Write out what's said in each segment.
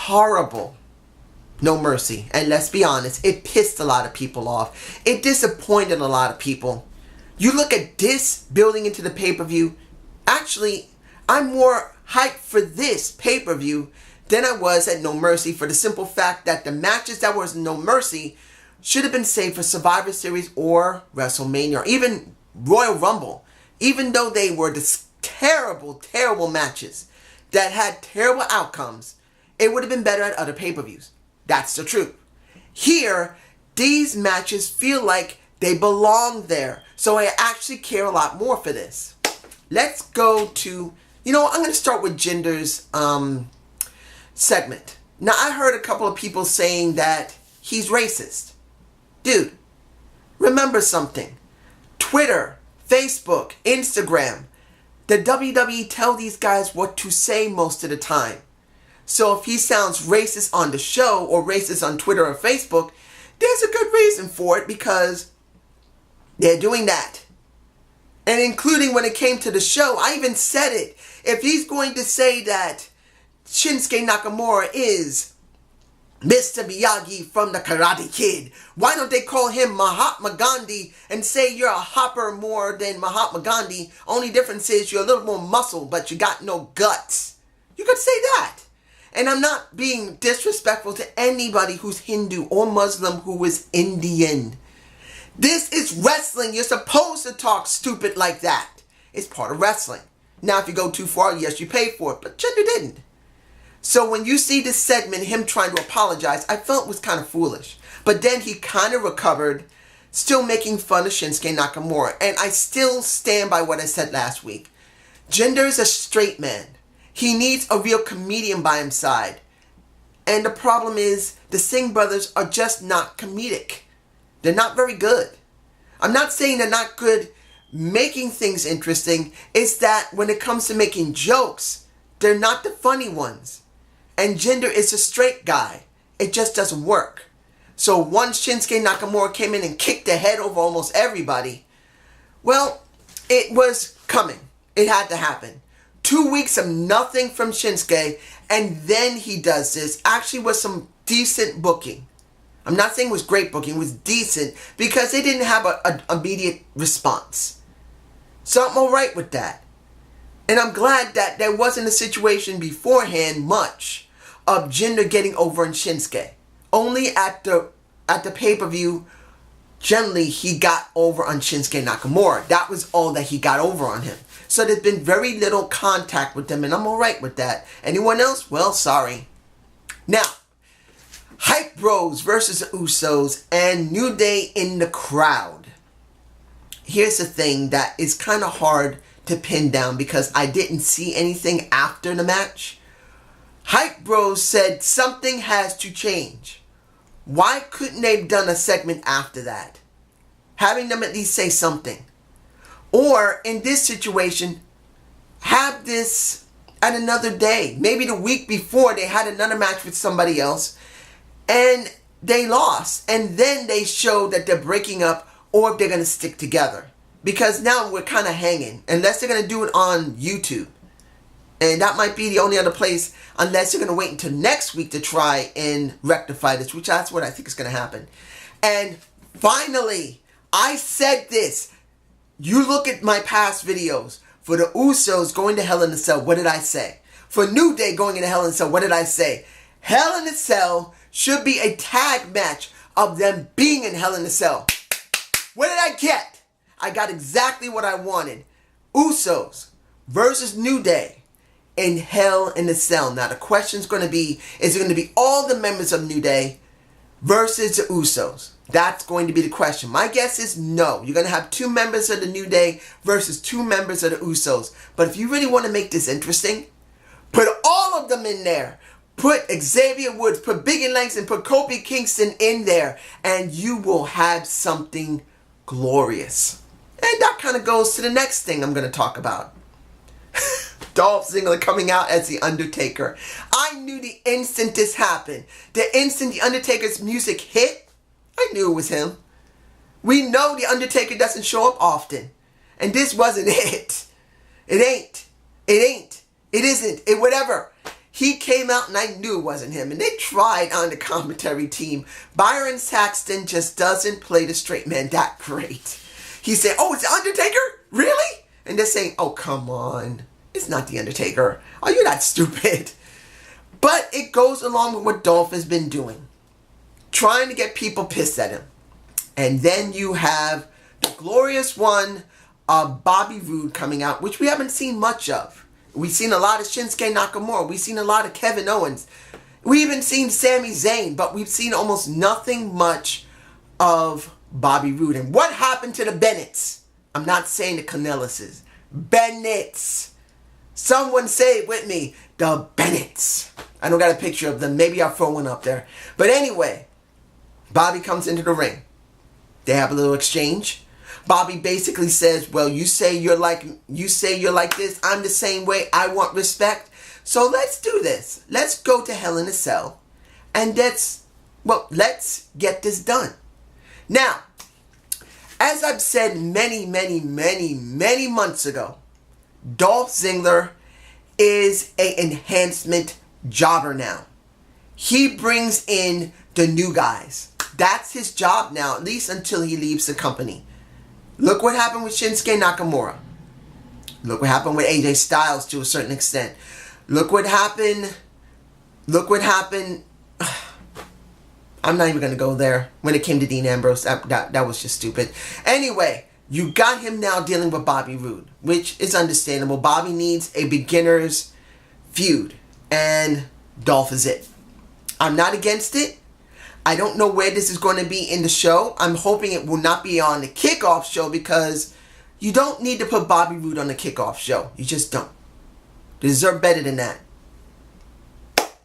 horrible No Mercy. And let's be honest, it pissed a lot of people off. It disappointed a lot of people. You look at this building into the pay-per-view, actually, I'm more hyped for this pay-per-view than I was at No Mercy, for the simple fact that the matches that was No Mercy should have been saved for Survivor Series or WrestleMania, or even Royal Rumble. Even though they were this terrible, terrible matches that had terrible outcomes, it would have been better at other pay-per-views. That's the truth. Here, these matches feel like they belong there. So I actually care a lot more for this. Let's go to, I'm going to start with Jinder's segment. Now, I heard a couple of people saying that he's racist. Dude, remember something. Twitter, Facebook, Instagram, the WWE tell these guys what to say most of the time. So if he sounds racist on the show or racist on Twitter or Facebook, there's a good reason for it, because they're doing that. And including when it came to the show, I even said it. If he's going to say that Shinsuke Nakamura is Mr. Miyagi from the Karate Kid, why don't they call him Mahatma Gandhi and say you're a hopper more than Mahatma Gandhi? Only difference is you're a little more muscle, but you got no guts. You could say that. And I'm not being disrespectful to anybody who's Hindu or Muslim who is Indian. This is wrestling. You're supposed to talk stupid like that. It's part of wrestling. Now, if you go too far, yes, you pay for it. But Jinder didn't. So when you see this segment, him trying to apologize, I felt it was kind of foolish. But then he kind of recovered, still making fun of Shinsuke Nakamura. And I still stand by what I said last week. Jinder is a straight man. He needs a real comedian by his side. And the problem is, the Singh brothers are just not comedic. They're not very good. I'm not saying they're not good making things interesting. It's that when it comes to making jokes, they're not the funny ones. And Jinder is a straight guy. It just doesn't work. So once Shinsuke Nakamura came in and kicked the head over almost everybody, well, it was coming. It had to happen. 2 weeks of nothing from Shinsuke, and then he does this. Actually was some decent booking. I'm not saying it was great booking, it was decent, because they didn't have an immediate response. So I'm alright with that. And I'm glad that there wasn't a situation beforehand much of Jinder getting over on Shinsuke. Only at the pay-per-view, generally he got over on Shinsuke Nakamura. That was all that he got over on him. So there's been very little contact with them, and I'm alright with that. Anyone else? Well, sorry. Now, Hype Bros versus the Usos and New Day in the crowd. Here's the thing that is kind of hard to pin down because I didn't see anything after the match. Hype Bros said something has to change. Why couldn't they have done a segment after that? Having them at least say something. Or, in this situation, have this at another day. Maybe the week before they had another match with somebody else and they lost. And then they show that they're breaking up or if they're going to stick together. Because now we're kind of hanging. Unless they're going to do it on YouTube. And that might be the only other place, unless you're going to wait until next week to try and rectify this, which that's what I think is going to happen. And finally, I said this. You look at my past videos. For the Usos going to Hell in a Cell, what did I say? For New Day going into Hell in a Cell, what did I say? Hell in a Cell should be a tag match of them being in Hell in a Cell. What did I get? I got exactly what I wanted. Usos versus New Day in Hell in a Cell. Now the question's going to be, is it going to be all the members of New Day versus the Usos? That's going to be the question. My guess is no. You're going to have 2 members of the New Day versus 2 members of the Usos. But if you really want to make this interesting, put all of them in there. Put Xavier Woods, put Biggie Langston, put Kofi Kingston in there. And you will have something glorious. And that kind of goes to the next thing I'm going to talk about. Dolph Ziggler coming out as The Undertaker. I knew the instant this happened. The instant The Undertaker's music hit, I knew it was him. We know The Undertaker doesn't show up often. And this wasn't it. It ain't. It ain't. It isn't. It whatever. he came out and I knew it wasn't him. And they tried on the commentary team. Byron Saxton just doesn't play the straight man that great. He said, oh, it's the Undertaker? Really? And they're saying, oh, come on. It's not the Undertaker. Are you that stupid? But it goes along with what Dolph has been doing. Trying to get people pissed at him. And then you have the glorious one, Bobby Roode coming out, which we haven't seen much of. We've seen a lot of Shinsuke Nakamura. We've seen a lot of Kevin Owens. We even seen Sami Zayn, but we've seen almost nothing much of Bobby Roode. And what happened to the Bennetts? I'm not saying the Canellises. Bennetts. Someone say it with me. The Bennetts. I don't got a picture of them. Maybe I'll throw one up there. But anyway, Bobby comes into the ring. They have a little exchange. Bobby basically says, well, you say you're like this. I'm the same way. I want respect. So let's do this. Let's go to Hell in a Cell. And let's get this done. Now, as I've said many months ago, Dolph Ziggler is an enhancement jobber now. He brings in the new guys. That's his job now, at least until he leaves the company. Look what happened with Shinsuke Nakamura. Look what happened with AJ Styles to a certain extent. Look what happened. I'm not even going to go there. When it came to Dean Ambrose, that was just stupid. Anyway, you got him now dealing with Bobby Roode, which is understandable. Bobby needs a beginner's feud, and Dolph is it. I'm not against it. I don't know where this is going to be in the show. I'm hoping it will not be on the kickoff show because you don't need to put Bobby Roode on the kickoff show. You just don't. They deserve better than that.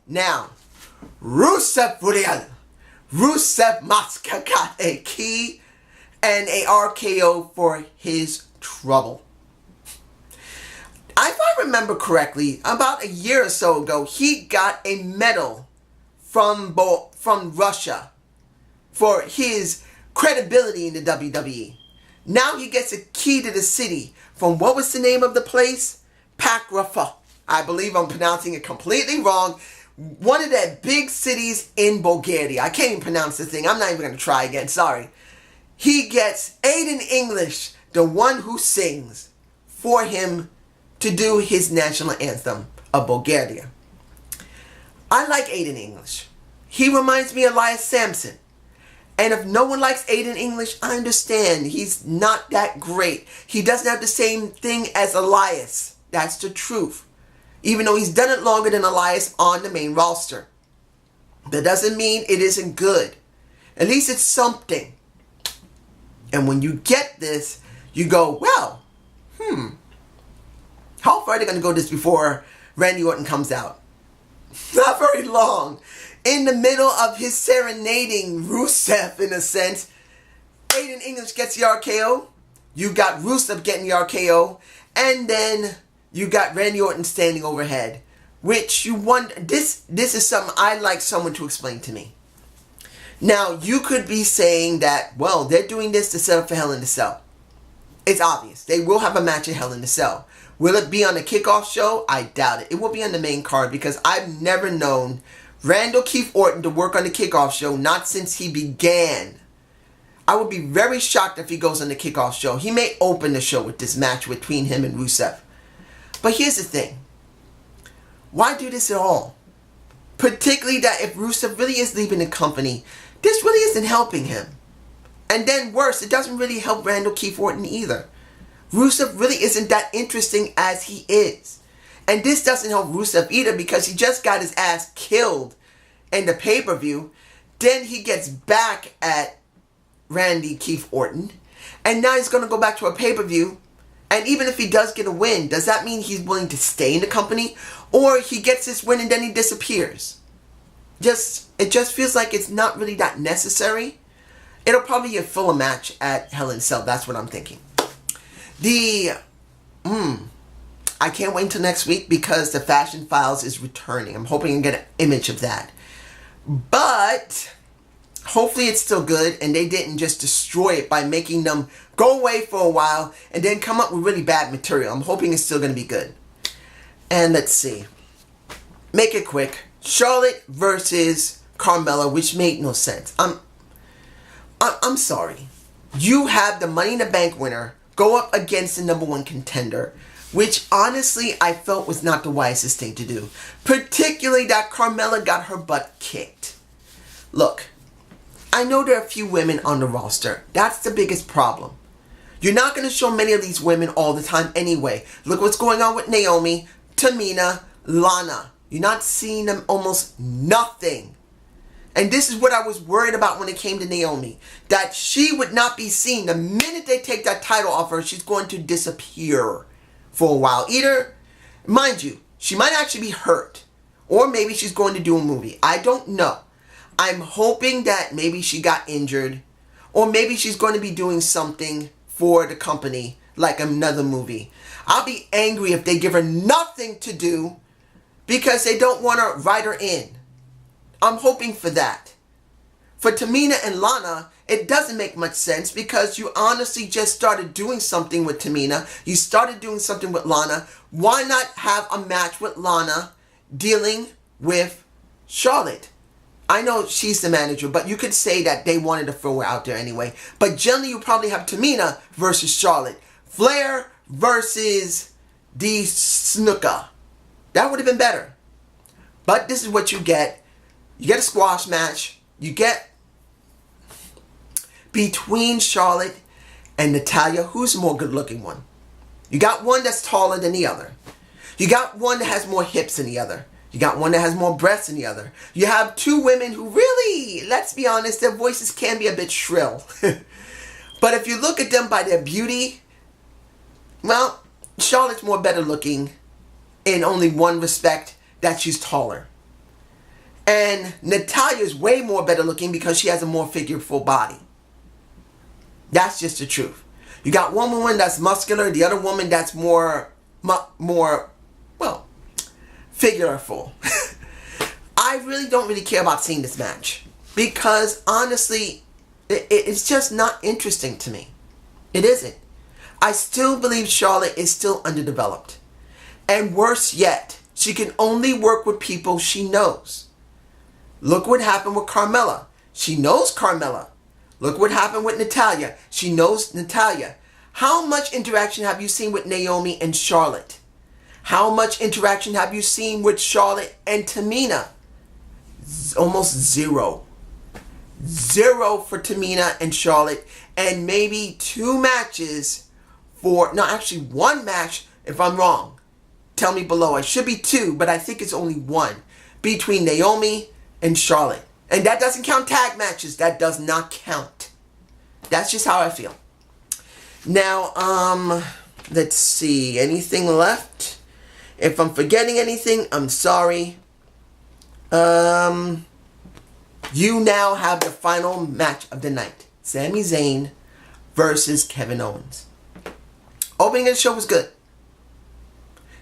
Now, Rusev must got a key and a RKO for his trouble. If I remember correctly, about a year or so ago, he got a medal from Russia for his credibility in the WWE. Now he gets a key to the city from, what was the name of the place? Pakrafa. I believe I'm pronouncing it completely wrong. One of the big cities in Bulgaria. I can't even pronounce the thing. I'm not even going to try again. Sorry. He gets Aiden English, the one who sings, for him to do his national anthem of Bulgaria. I like Aiden English. He reminds me of Elias Sampson. And if no one likes Aiden English, I understand. He's not that great. He doesn't have the same thing as Elias. That's the truth. Even though he's done it longer than Elias on the main roster. That doesn't mean it isn't good. At least it's something. And when you get this, you go, well, how far are they going to go this before Randy Orton comes out? Not very long. In the middle of his serenading Rusev, in a sense, Aiden English gets the RKO. You got Rusev getting the RKO. And then you got Randy Orton standing overhead. Which you wonder, this is something I'd like someone to explain to me. Now, you could be saying that, well, they're doing this to set up for Hell in a Cell. It's obvious. They will have a match at Hell in a Cell. Will it be on the kickoff show? I doubt it. It will be on the main card because I've never known Randall Keith Orton to work on the kickoff show, not since he began. I would be very shocked if he goes on the kickoff show. He may open the show with this match between him and Rusev. But here's the thing. Why do this at all? Particularly that if Rusev really is leaving the company, this really isn't helping him. And then worse, it doesn't really help Randall Keith Orton either. Rusev really isn't that interesting as he is. And this doesn't help Rusev either because he just got his ass killed in the pay-per-view. Then he gets back at Randy Keith Orton. And now he's going to go back to a pay-per-view. And even if he does get a win, does that mean he's willing to stay in the company? Or he gets this win and then he disappears? It just feels like it's not really that necessary. It'll probably be a fuller match at Hell in a Cell. That's what I'm thinking. I can't wait until next week because the Fashion Files is returning. I'm hoping I get an image of that. But hopefully it's still good and they didn't just destroy it by making them go away for a while and then come up with really bad material. I'm hoping it's still going to be good. And let's see. make it quick. Charlotte versus Carmela, which made no sense. I'm sorry. You have the Money in the Bank winner go up against the number one contender, which honestly I felt was not the wisest thing to do. Particularly that Carmela got her butt kicked. Look, I know there are a few women on the roster. That's the biggest problem. You're not going to show many of these women all the time anyway. Look what's going on with Naomi, Tamina, Lana. You're not seeing them almost nothing. And this is what I was worried about when it came to Naomi. That she would not be seen. The minute they take that title off her, she's going to disappear for a while. Either, mind you, she might actually be hurt. Or maybe she's going to do a movie. I don't know. I'm hoping that maybe she got injured. Or maybe she's going to be doing something for the company. Like another movie. I'll be angry if they give her nothing to do. Because they don't want to write her in. I'm hoping for that. For Tamina and Lana, it doesn't make much sense because you honestly just started doing something with Tamina. You started doing something with Lana. Why not have a match with Lana dealing with Charlotte? I know she's the manager, but you could say that they wanted to throw her out there anyway. But generally, you probably have Tamina versus Charlotte. Flair versus the Snuka. That would have been better. But this is what you get. You get a squash match. You get between Charlotte and Natalya. Who's the more good-looking one? You got one that's taller than the other. You got one that has more hips than the other. You got one that has more breasts than the other. You have two women who really, let's be honest, their voices can be a bit shrill. But if you look at them by their beauty, well, Charlotte's more better looking in only one respect, that she's taller. And Natalya's way more better looking because she has a more figureful body. That's just the truth. You got one woman that's muscular, the other woman that's more figureful. I really don't really care about seeing this match. Because honestly, it's just not interesting to me. It isn't. I still believe Charlotte is still underdeveloped. And worse yet, she can only work with people she knows. Look what happened with Carmela. She knows Carmela. Look what happened with Natalya. She knows Natalya. How much interaction have you seen with Naomi and Charlotte? How much interaction have you seen with Charlotte and Tamina? Almost zero. Zero for Tamina and Charlotte. And maybe two matches for... No, actually one match if I'm wrong. Tell me below. It should be two, but I think it's only one. Between Naomi and Charlotte. And that doesn't count tag matches. That does not count. That's just how I feel. Now, let's see. Anything left? If I'm forgetting anything, I'm sorry. You now have the final match of the night. Sami Zayn versus Kevin Owens. Opening of the show was good.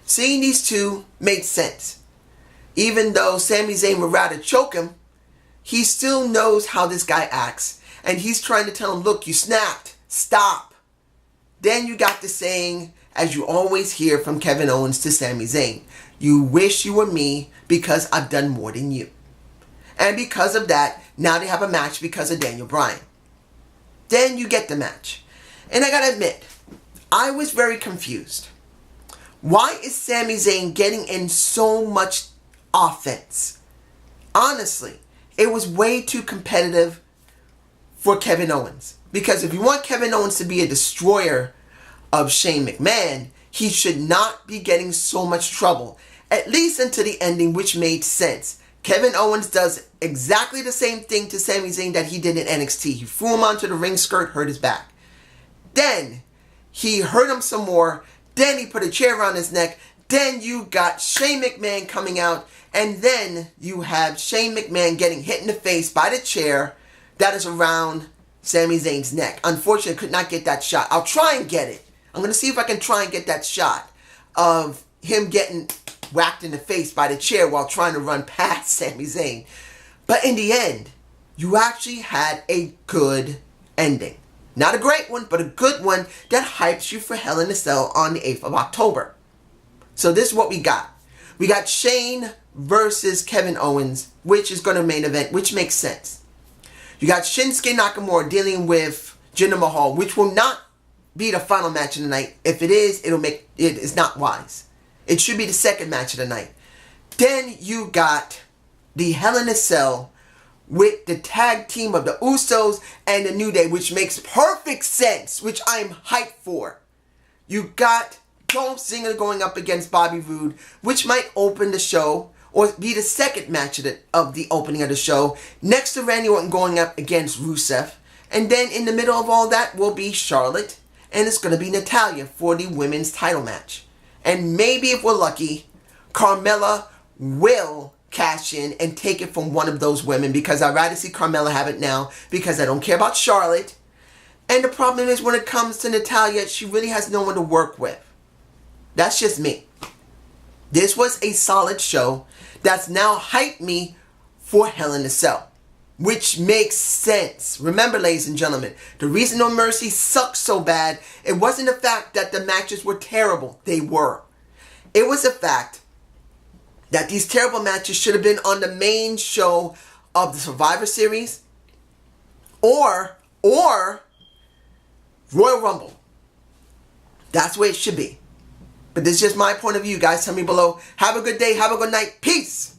Seeing these two made sense. Even though Sami Zayn would rather choke him, he still knows how this guy acts. And he's trying to tell him, look, you snapped. Stop. Then you got the saying, as you always hear from Kevin Owens to Sami Zayn, you wish you were me because I've done more than you. And because of that, now they have a match because of Daniel Bryan. Then you get the match. And I gotta admit, I was very confused. Why is Sami Zayn getting in so much offense? Honestly, it was way too competitive for Kevin Owens. Because if you want Kevin Owens to be a destroyer of Shane McMahon, he should not be getting so much trouble. At least until the ending, which made sense. Kevin Owens does exactly the same thing to Sami Zayn that he did in NXT. He threw him onto the ring skirt, hurt his back. Then he hurt him some more. Then he put a chair around his neck. Then you got Shane McMahon coming out. And then you have Shane McMahon getting hit in the face by the chair that is around Sami Zayn's neck. Unfortunately, I could not get that shot. I'll try and get it. I'm going to see if I can try and get that shot of him getting whacked in the face by the chair while trying to run past Sami Zayn. But in the end, you actually had a good ending. Not a great one, but a good one that hypes you for Hell in a Cell on the 8th of October. So this is what we got. We got Shane versus Kevin Owens, which is going to main event, which makes sense. You got Shinsuke Nakamura dealing with Jinder Mahal, which will not be the final match of the night. If it is, it is not wise. It should be the second match of the night. Then you got the Hell in a Cell with the tag team of the Usos and the New Day, which makes perfect sense, which I am hyped for. You got Dolph Ziggler going up against Bobby Roode, which might open the show or be the second match of the opening of the show, next to Randy Orton going up against Rusev. And then in the middle of all that will be Charlotte, and it's going to be Natalya for the women's title match. And maybe if we're lucky, Carmela will cash in and take it from one of those women, because I'd rather see Carmela have it now, because I don't care about Charlotte. And the problem is, when it comes to Natalya, she really has no one to work with. That's just me. This was a solid show that's now hyped me for Hell in a Cell, which makes sense. Remember, ladies and gentlemen, the reason No Mercy sucked so bad, it wasn't the fact that the matches were terrible. They were. It was the fact that these terrible matches should have been on the main show of the Survivor Series or Royal Rumble. That's where it should be. But this is just my point of view, guys. Tell me below. Have a good day. Have a good night. Peace.